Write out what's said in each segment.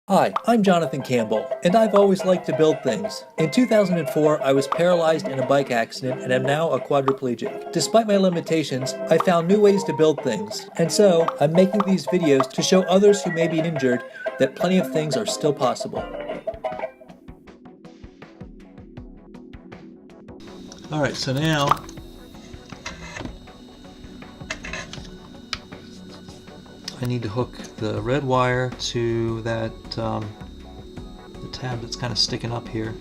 Hi, I'm Jonathan Campbell, and I've always liked to build things. In 2004, I was paralyzed in a bike accident and am now a quadriplegic. Despite my limitations, I found new ways to build things, and so I'm making these videos to show others who may be injured that plenty of things are still possible. Alright, so now I need to hook the red wire to that the tab that's kind of sticking up here.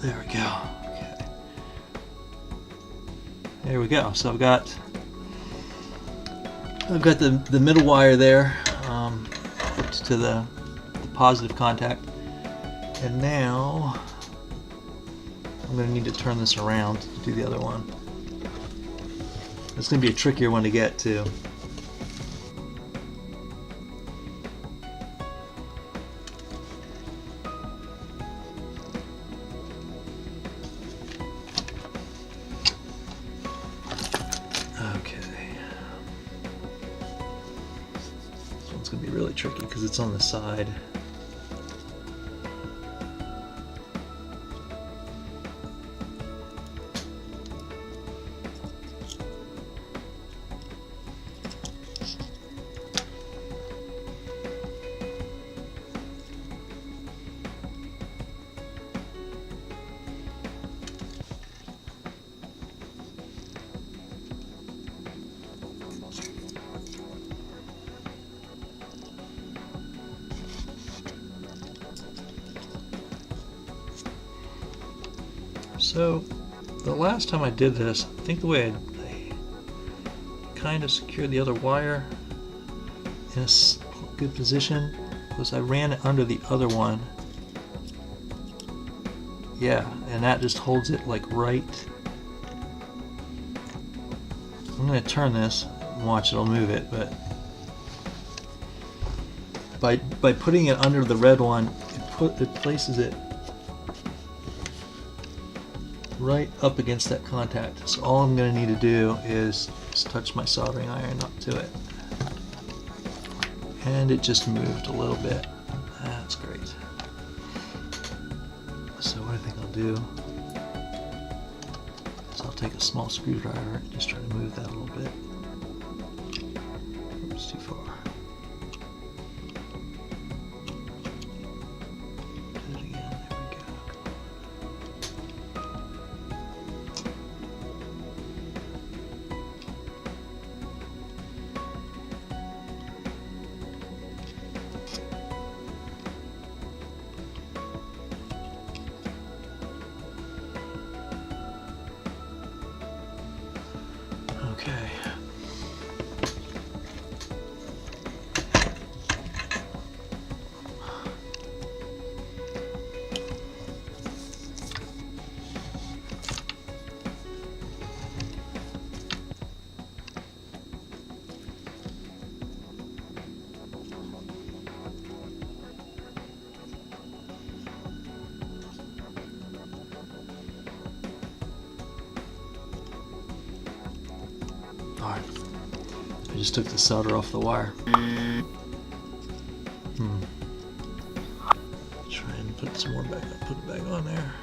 There we go. Okay. There we go. So I've got the middle wire there to the positive contact, and now I'm going to need to turn this around to do the other one. It's going to be a trickier one to get to. It's going to be really tricky because it's on the side. So the last time I did this, I think the way I kind of secured the other wire in a good position was I ran it under the other one. Yeah, and that just holds it like right. I'm going to turn this and watch, it'll move it, but by putting it under the red one, it places it right up against that contact. So all I'm going to need to do is just touch my soldering iron up to it. And it just moved a little bit. That's great. So what I think I'll do is I'll take a small screwdriver and just try to move that a little bit. Oops, too far. Do it again. There we go. Okay. Alright, I just took the solder off the wire. Try and put some more back up, put it back on there.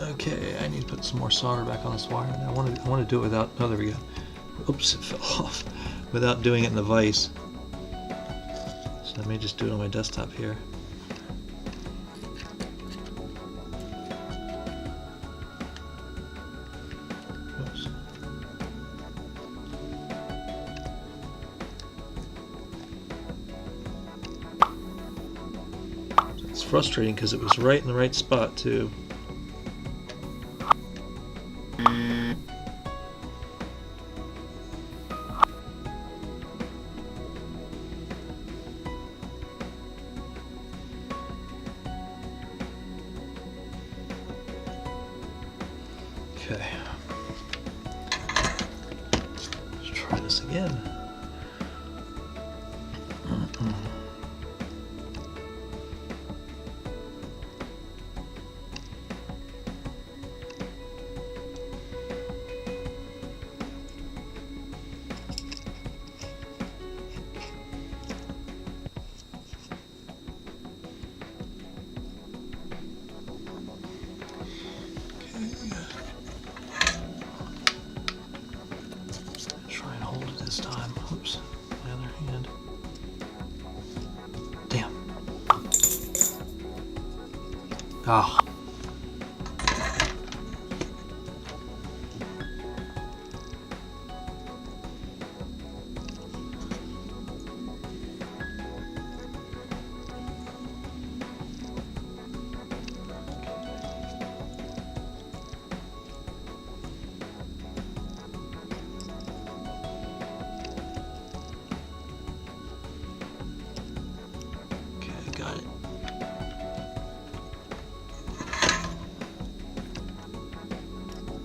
Okay, I need to put some more solder back on this wire. And I want to do it without, oh there we go. Oops, it fell off. Without doing it in the vise. So let me just do it on my desktop here. Oops. So It's frustrating because it was right in the right spot too. Okay. Let's try this again. Try and hold it this time. Oops, my other hand. Damn. Ah. Got it.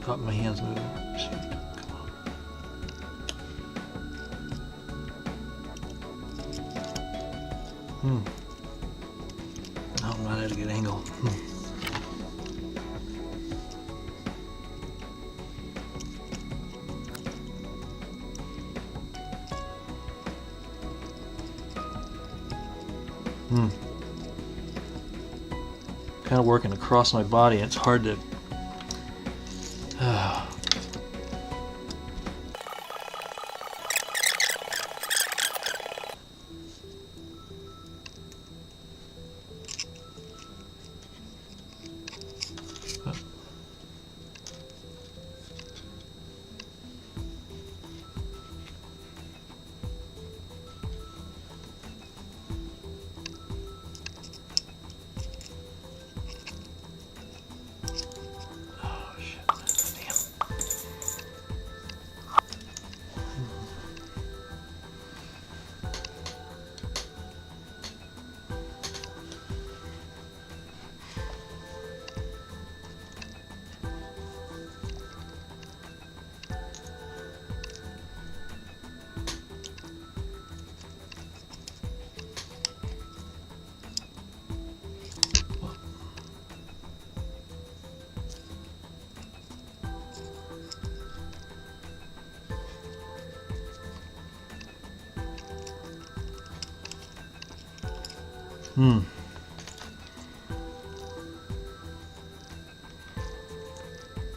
Oh, my hand's moving. Shoot. Come on. No, I'm not at a good angle. Kind of working across my body, and it's hard to.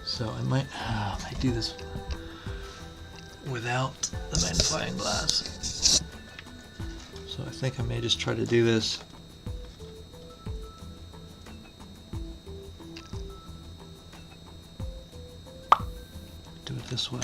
So I might do this without the magnifying glass. So I think I may just try to do this. Do it this way.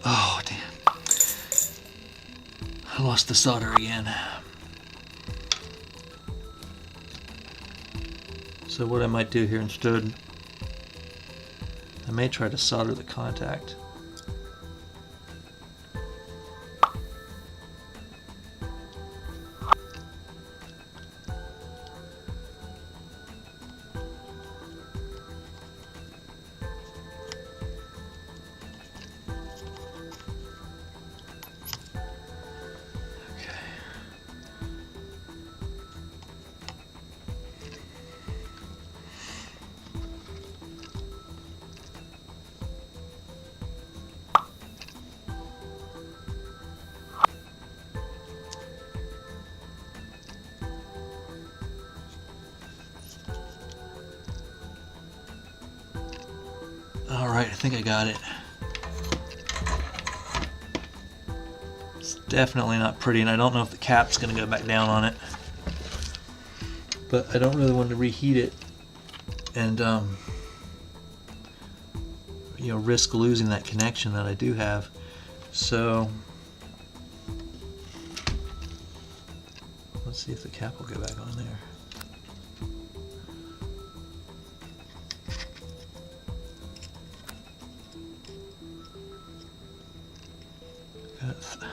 Oh, damn. I lost the solder again. So what I might do here instead, I may try to solder the contact. Alright, I think I got it. It's definitely not pretty, and I don't know if the cap's going to go back down on it. But I don't really want to reheat it and risk losing that connection that I do have. So let's see if the cap will go back on there.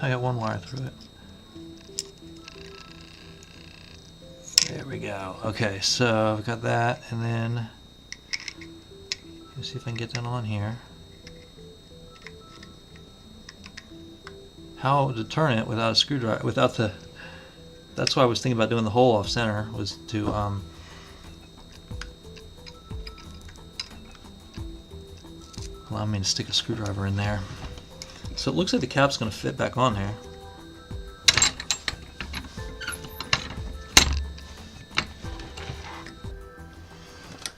I got one wire through it. There we go. Okay, so I've got that, and then let's see if I can get that on here. How to turn it without a screwdriver, without the... That's why I was thinking about doing the hole off center, was to allow me to stick a screwdriver in there. So it looks like the cap's going to fit back on there.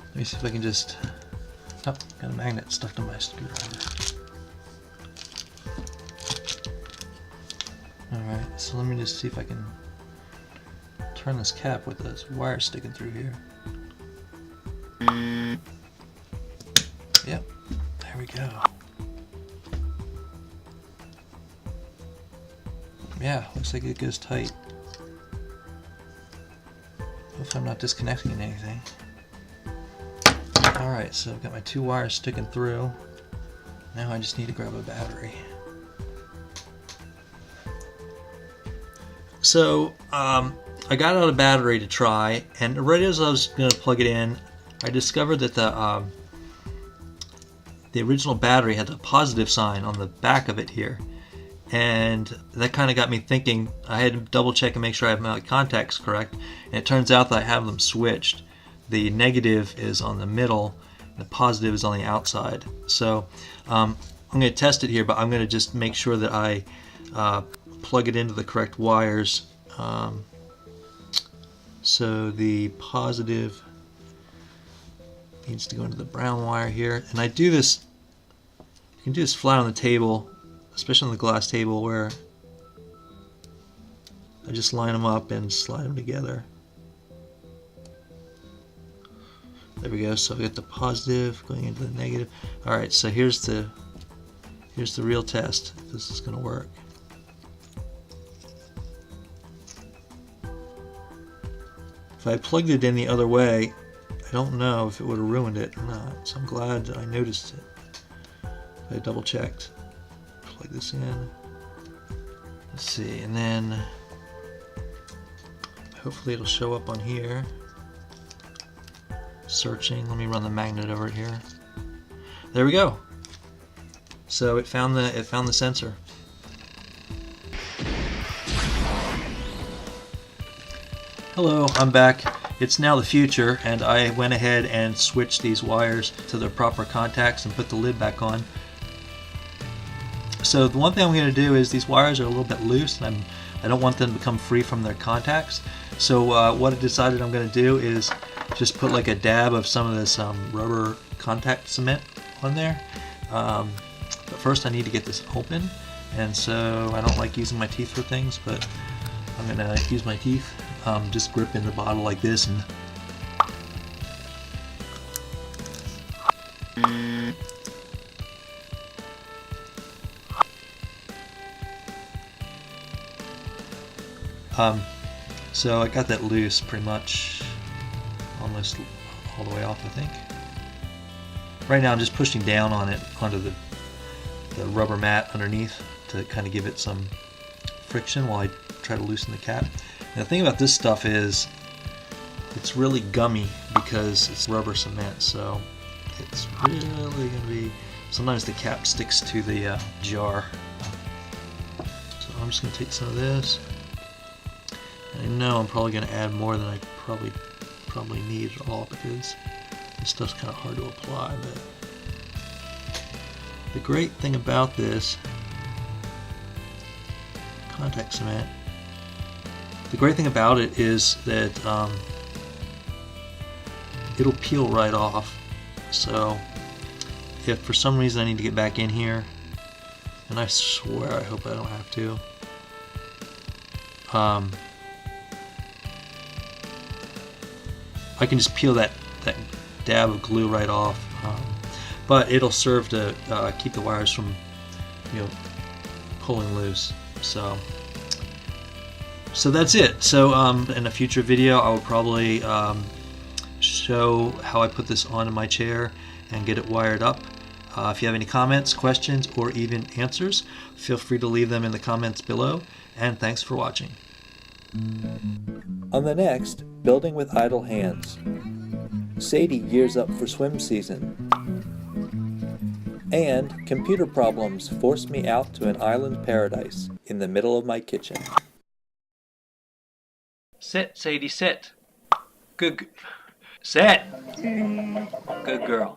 Let me see if I can just... Oh, got a magnet stuck to my screwdriver. Alright, so let me just see if I can turn this cap with this wire sticking through here. Yep, there we go. Yeah, looks like it goes tight. Hopefully I'm not disconnecting anything. Alright, so I've got my two wires sticking through. Now I just need to grab a battery. So, I got out a battery to try, and right as I was going to plug it in, I discovered that the original battery had a positive sign on the back of it here. And that kind of got me thinking. I had to double check and make sure I have my contacts correct, and it turns out that I have them switched. The negative is on the middle, and the positive is on the outside. So I'm going to test it here, but I'm going to just make sure that I plug it into the correct wires. So the positive needs to go into the brown wire here, and I do this, you can do this flat on the table, especially on the glass table, where I just line them up and slide them together. There we go. So we got the positive going into the negative. Alright, so here's the real test. If this is going to work. If I plugged it in the other way, I don't know if it would have ruined it or not. So I'm glad that I noticed it. I double checked. Plug this in. Let's see, and then hopefully it'll show up on here. Searching. Let me run the magnet over it here. There we go. So it found the sensor. Hello, I'm back. It's now the future, and I went ahead and switched these wires to their proper contacts and put the lid back on. So the one thing I'm going to do is these wires are a little bit loose, and I don't want them to become free from their contacts. So what I decided I'm going to do is just put like a dab of some of this rubber contact cement on there. But first I need to get this open, and so I don't like using my teeth for things, but I'm going to use my teeth. Just grip in the bottle like this and so I got that loose pretty much almost all the way off, I think. Right now I'm just pushing down on it onto the rubber mat underneath to kind of give it some friction while I try to loosen the cap. And the thing about this stuff is it's really gummy because it's rubber cement, so it's really going to be... Sometimes the cap sticks to the jar. So I'm just going to take some of this. And I know I'm probably going to add more than I probably need at all, because this stuff's kind of hard to apply. But the great thing about this contact cement, the great thing about it is that it'll peel right off. So if for some reason I need to get back in here, and I swear I hope I don't have to, I can just peel that dab of glue right off, but it'll serve to keep the wires from, you know, pulling loose. So that's it. So in a future video I will probably show how I put this onto my chair and get it wired up. If you have any comments, questions, or even answers, feel free to leave them in the comments below, and thanks for watching. On the next, Building with Idle Hands, Sadie gears up for swim season, and computer problems force me out to an island paradise in the middle of my kitchen. Sit, Sadie, sit. Sit! Good girl.